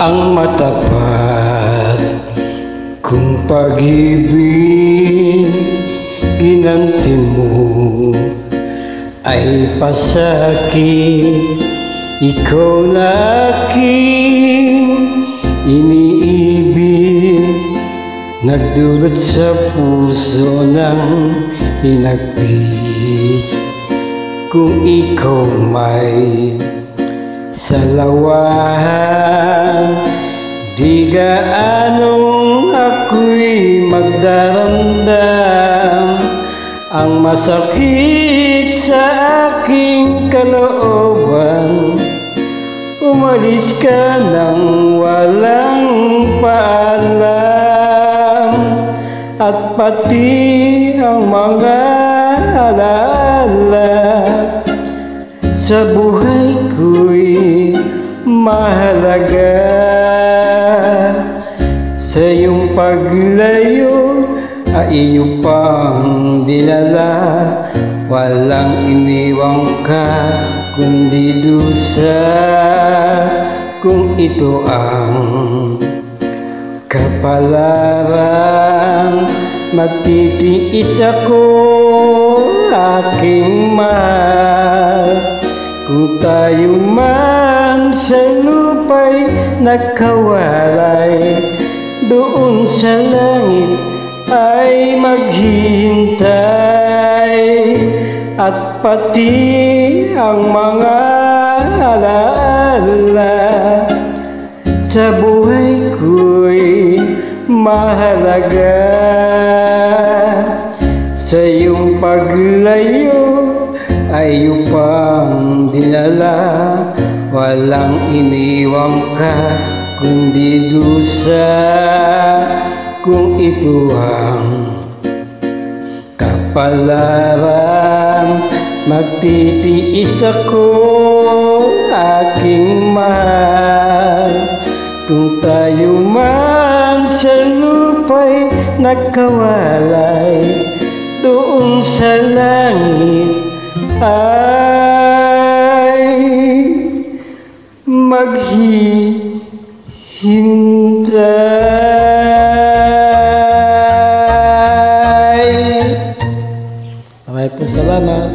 ang matapat kung pag-ibig ginanti mo ay pasakit. Ikaw na aking iniibig, nagdulot sa puso ng hinagpis. Kung ikaw may salawahan, di gaanong ako'y magdaramdam. Ang masakit sa aking kalooban, umalis ka nang walang paalam. At pati ang mga alaala sa buhay ko'y mahalaga. Sa iyong paglayo ay iyo pang dinala, walang iniwang ka kundi dusa. Kung ito ang kapalaran, magtitiis ako, aking mahal. Kung tayo man sa lupa'y nakawalay, doon sa langit ay maghihintay. At pati ang mga alaala sa buhay ko'y mahalaga. Sa iyong paglayo ay upang dinala, walang iniwang ka kundi dusa. Kung ito ang kapalaran, magtitiis ako, aking mahal. Kung tayo man sa lupa'y nakawalay, doon sa langit ay maghihintay. Maraming salamat.